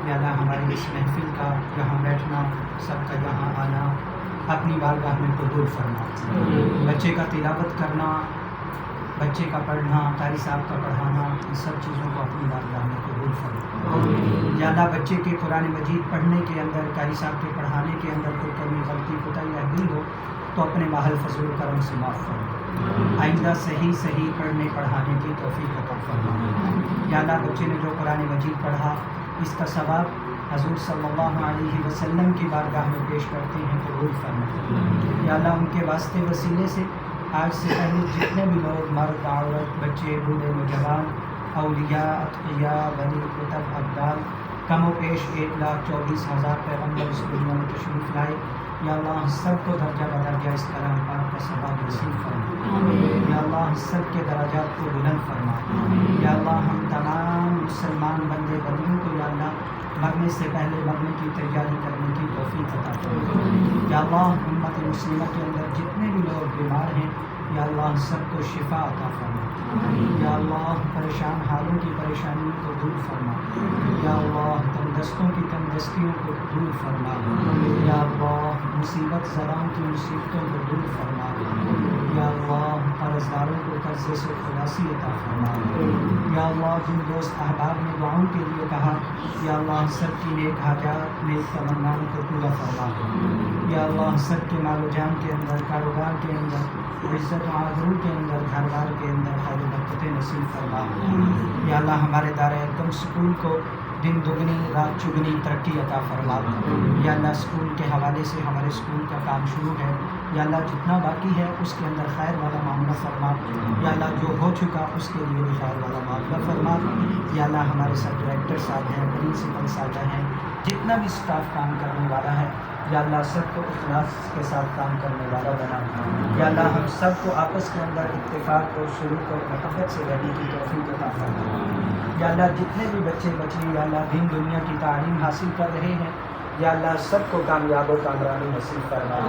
یا اللہ ہماری اس محفل کا یہاں بیٹھنا، سب کا یہاں آنا اپنی بارگاہ میں قبول فرما۔ بچے کا تلاوت کرنا، بچے کا پڑھنا، قاری صاحب کا پڑھانا، ان سب چیزوں کو اپنی بارگاہ میں قبول فرما۔ یا اللہ بچے کے قرآن مجید پڑھنے کے اندر، قاری صاحب کے پڑھانے کے اندر کوئی کمی غلطی کوتاہی یا بھی ہو تو اپنے ماحول فضل و کرم سے معاف فرما۔ آئندہ صحیح پڑھنے پڑھانے کی توفیق عطا فرما۔ یا اللہ بچے نے جو قرآن مجید پڑھا اس کا ثواب حضور صلی اللہ علیہ وسلم کی بارگاہ میں پیش کرتے ہیں قبول فرما۔ یا اللہ ان کے واسطے وسیلے سے آج سے پہلے جتنے بھی لوگ، مرد عورت، بچے بوڑھے نوجوان، اولیاء اتقیاء ولی کتب ابدال، کم و بیش 1,24,000 پیغمبر اس دنیا میں تشریف لائے، یا اللہ سب کو درجہ بدرجہ اس کلام پاک کا ثواب نصیب فرما۔ یا اللہ سب کے درجات کو بلند فرما۔ یا اللہ ہم تمام مسلمان بندے بندیوں کو یا اللہ مرنے سے پہلے مرنے کی تیاری کرنے کی توفیق عطا فرما۔ یا اللہ امت مسلمہ کے اندر جتنے بھی لوگ بیمار ہیں یا اللہ سب کو شفا عطا فرما۔ یا اللہ پریشان حالوں کی پریشانیوں کو دور فرما۔ یا اللہ تندرستوں کی تندرستیوں کو دور فرما۔ یا اللہ مصیبت زداؤں کی مصیبتوں کو دور فرما۔ یا اللہ قرض داروں کو قرضے سے خلاصی عطا فرما۔ یا اللہ جن دوست احباب نے دعاؤں کے لیے کہا یا اللہ سب کی نیک حاجات نیک تمناؤں کو پورا فرما۔ یا اللہ سب کے مال و جان کے اندر، کاروبار کے اندر، عزت و آبرو کے اندر، گھر بار کے اندر خیر و برکتیں نصیب فرما۔ یا اللہ ہمارے دار ارقم اسکول کو دن دگنی رات چگنی ترقی عطا فرما۔ یا اللہ اسکول کے حوالے سے ہمارے اسکول کا کام شروع ہے، یا اللہ جتنا باقی ہے اس کے اندر خیر والا معاملہ فرما۔ یا اللہ جو ہو چکا اس کے لیے بھی خیر والا معاملہ فرما۔ یا اللہ ہمارے سب ڈائریکٹر صاحب ہیں، پرنسپل صاحب ہیں، جتنا بھی اسٹاف کام کرنے والا ہے یا اللہ سب کو اخلاص کے ساتھ کام کرنے والا بنا۔ یا اللہ ہم سب کو آپس کے اندر اتفاق اور سلوک اور محبت سے رہنے کی توفیق عطا فرما۔ یا اللہ جتنے بھی بچے بچی یا اللہ دین دنیا کی تعلیم حاصل کر رہے ہیں یا اللہ سب کو کامیاب و کامرانی نصیب فرما۔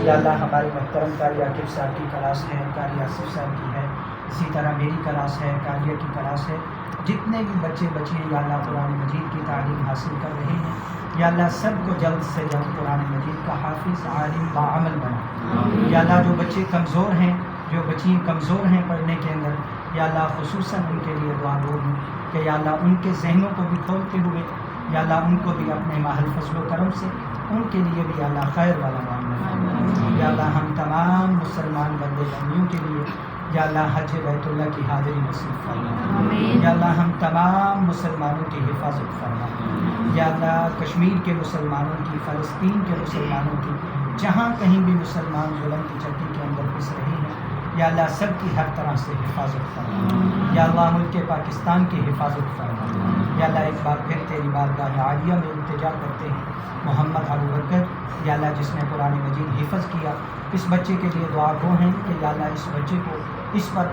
یا اللہ ہمارے محترم قاری عاقب صاحب کی کلاس ہے، قاری آصف صاحب کی ہے، اسی طرح میری کلاس ہے، قاریہ کی کلاس ہے، جتنے بھی بچے بچی یا اللہ قرآن مجید کی تعلیم حاصل کر رہے ہیں یا اللہ سب کو جلد سے جلد قرآن مجید کا حافظ عالم باعمل بنا۔ یا اللہ جو بچے کمزور ہیں، جو بچیاں کمزور ہیں پڑھنے کے اندر یا اللہ خصوصاً ان کے لیے دعا گو ہوں کہ یا اللہ ان کے ذہنوں کو بھی کھولتے ہوئے یا اللہ ان کو بھی اپنے ماحول فضل و کرم سے ان کے لیے بھی یا اللہ خیر والا معاملہ فرما۔ یا اللہ ہم تمام مسلمان بندے بندیوں کے لیے یا اللہ حج بیت اللہ کی حاضری نصیب فرما۔ یا اللہ ہم تمام مسلمانوں کی حفاظت فرما۔ یا اللہ کشمیر کے مسلمانوں کی، فلسطین کے مسلمانوں کی، جہاں کہیں بھی مسلمان ظلم کی چکی کے اندر پھنس رہے ہیں یا اللہ سب کی ہر طرح سے حفاظت فرما۔ یا اللہ ملک پاکستان کی حفاظت فرما۔ یا اللہ ایک بار پھر تیری بارگاہ عالیہ میں التجا کرتے ہیں محمد ابو بکر یا اللہ جس نے قرآن مجید حفظ کیا، اس بچے کے لیے دعا گو ہیں کہ یا اللہ اس بچے کو اس پر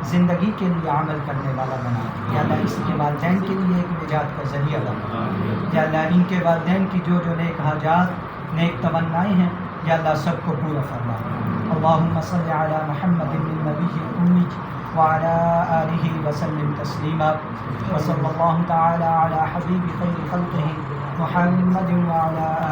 زندگی کے لیے عمل کرنے والا بنا۔ یا اللہ اس کے والدین کے لیے ایک نجات کا ذریعہ بنا۔ یا اللہ ان کے والدین کی جو جو نیک حاجات نیک تمنائیں ہیں یا اللہ سب کو پورا فرما۔ اللہم صلی علی محمد النبی الأمی وعلی آلہ وسلم تسلیما، وصلی اللہ تعالی علی حبیب خیر خلقہ محمد وعلی